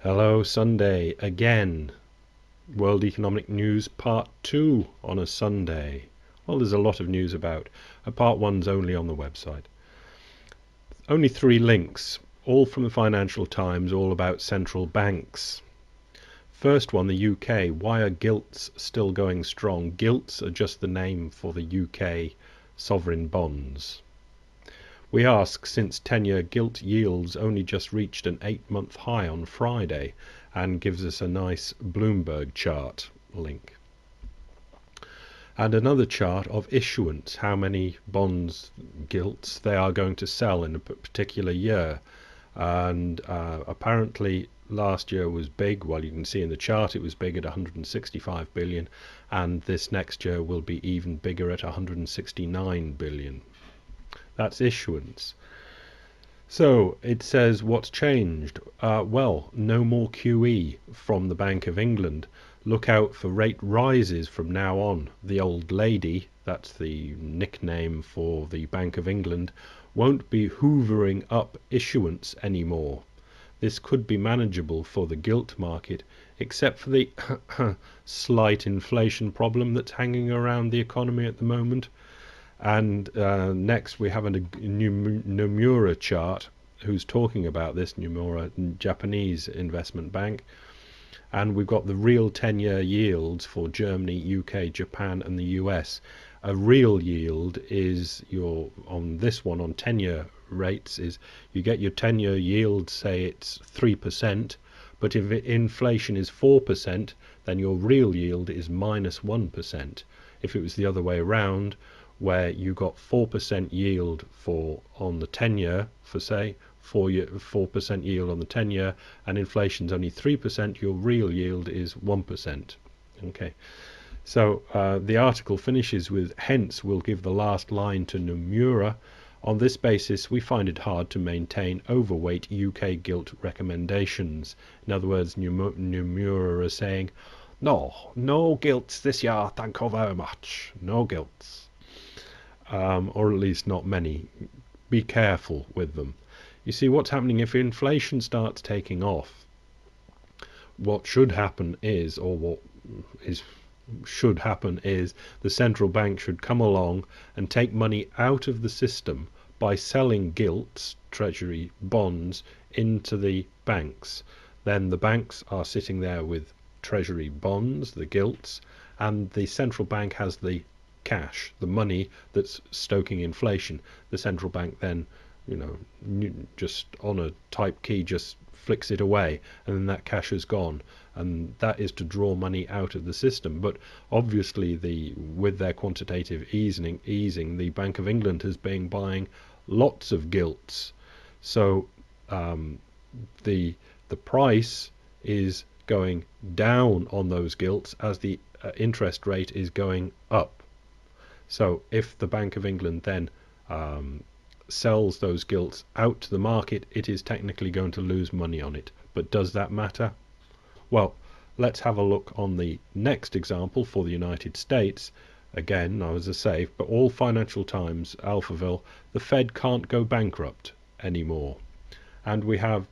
Hello, Sunday again. World Economic News Part 2 on a Sunday. Well, there's a lot of news about. Part 1's only on the website. Only 3 links, all from the Financial Times, all about central banks. First one, the UK. Why are gilts still going strong? Gilts are just the name for the UK sovereign bonds. We ask, since 10-year gilt yields only just reached an 8-month high on Friday, and gives us a nice Bloomberg chart link. And another chart of issuance, how many bonds, gilts, they are going to sell in a particular year. And apparently last year was big. Well, you can see in the chart it was big at 165 billion, and this next year will be even bigger at 169 billion. That's issuance. So it says what's changed? Well, no more QE from the Bank of England. Look out for rate rises from now on. The old lady, that's the nickname for the Bank of England, won't be hoovering up issuance anymore. This could be manageable for the gilt market, except for the slight inflation problem that's hanging around the economy at the moment. And next we have a Nomura chart who's talking about this. Nomura, Japanese investment bank. And we've got the real 10-year yields for Germany, UK, Japan and the US. A real yield is on this one, on 10-year rates, is you get your 10-year yield, say it's 3%, but if inflation is 4%, then your real yield is minus 1%. If it was the other way around, where you got 4% yield on the 10-year, for say 4% yield on the 10-year, and inflation's only 3%, your real yield is 1%. Okay, so the article finishes with, hence we'll give the last line to Nomura. On this basis, we find it hard to maintain overweight UK gilt recommendations. In other words, Nomura are saying, no gilts this year, thank you very much, no gilts. Or at least not many. Be careful with them. You see, what's happening if inflation starts taking off? What should happen is, the central bank should come along and take money out of the system by selling gilts, treasury bonds, into the banks. Then the banks are sitting there with treasury bonds, the gilts, and the central bank has the cash, the money that's stoking inflation. The central bank then, just on a type key, just flicks it away, and then that cash is gone. And that is to draw money out of the system. But obviously, with their quantitative easing, the Bank of England has been buying lots of gilts. So the price is going down on those gilts as the interest rate is going up. So if the Bank of England then sells those gilts out to the market, it is technically going to lose money on it. But does that matter? Well, let's have a look on the next example for the United States. Again, as I say, but all Financial Times, Alphaville, the Fed can't go bankrupt anymore. And we have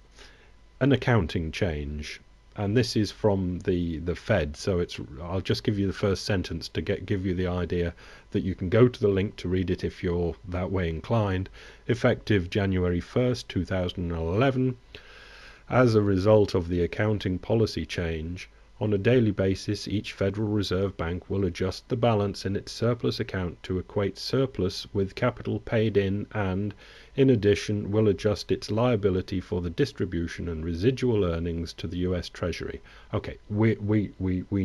an accounting change. And this is from the Fed, so I'll just give you the first sentence to give you the idea that you can go to the link to read it if you're that way inclined. Effective January 1st, 2011, as a result of the accounting policy change, on a daily basis, each Federal Reserve Bank will adjust the balance in its surplus account to equate surplus with capital paid in addition, will adjust its liability for the distribution and residual earnings to the US Treasury. Okay, we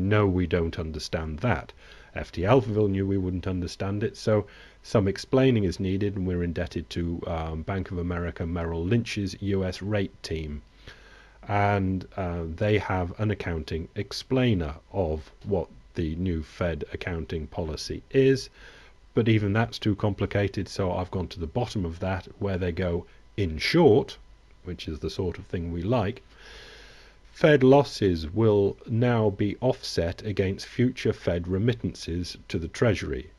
know we don't understand that. FT Alphaville knew we wouldn't understand it, so some explaining is needed, and we're indebted to Bank of America Merrill Lynch's US rate team. And they have an accounting explainer of what the new Fed accounting policy is, but even that's too complicated, so I've gone to the bottom of that, where they go, in short, which is the sort of thing we like, Fed losses will now be offset against future Fed remittances to the Treasury,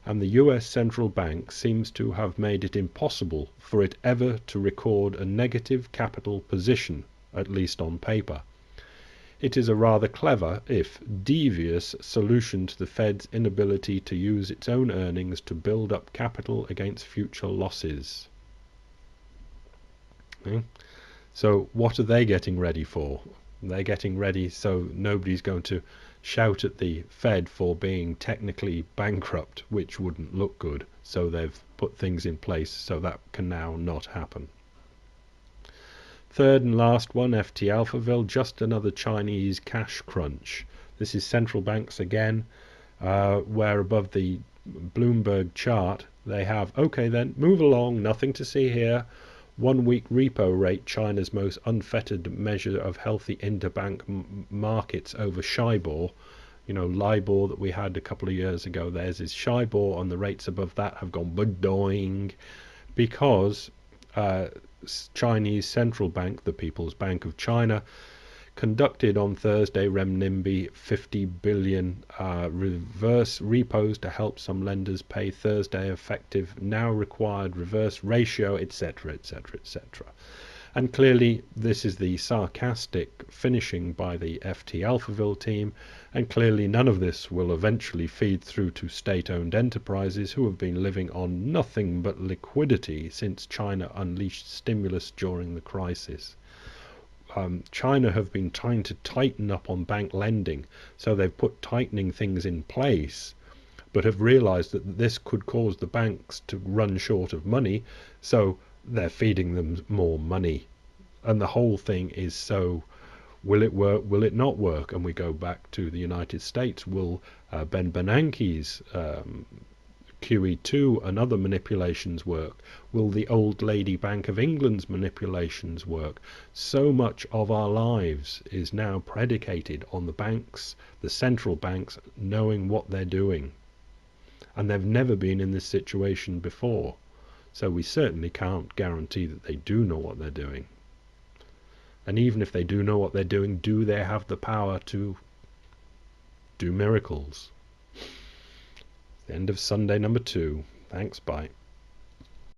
and the US Central Bank seems to have made it impossible for it ever to record a negative capital position at least on paper. It is a rather clever, if devious, solution to the Fed's inability to use its own earnings to build up capital against future losses. Okay? So what are they getting ready for? They're getting ready so nobody's going to shout at the Fed for being technically bankrupt, which wouldn't look good. So they've put things in place so that can now not happen. Third and last one, FT Alphaville, just another Chinese cash crunch. This is central banks again, where above the Bloomberg chart they have, okay then, move along, nothing to see here. 1 week repo rate, China's most unfettered measure of healthy interbank markets over Shibor. You know, LIBOR that we had a couple of years ago, theirs is Shibor, and the rates above that have gone badoing because Chinese central bank, the People's Bank of China, conducted on Thursday renminbi 50 billion reverse repos to help some lenders pay Thursday effective now required reverse ratio, etc., etc., etc. And clearly this is the sarcastic finishing by the FT Alphaville team, and clearly none of this will eventually feed through to state-owned enterprises who have been living on nothing but liquidity since China unleashed stimulus during the crisis. China have been trying to tighten up on bank lending, so they've put tightening things in place, but have realized that this could cause the banks to run short of money, so they're feeding them more money. And the whole thing is, so will it work, will it not work? And we go back to the United States. Will Ben Bernanke's QE2 and other manipulations work? Will the old lady Bank of England's manipulations work? So much of our lives is now predicated on the banks, the central banks, knowing what they're doing. And they've never been in this situation before. So we certainly can't guarantee that they do know what they're doing. And even if they do know what they're doing, do they have the power to do miracles? The end of Sunday number 2. Thanks, bye.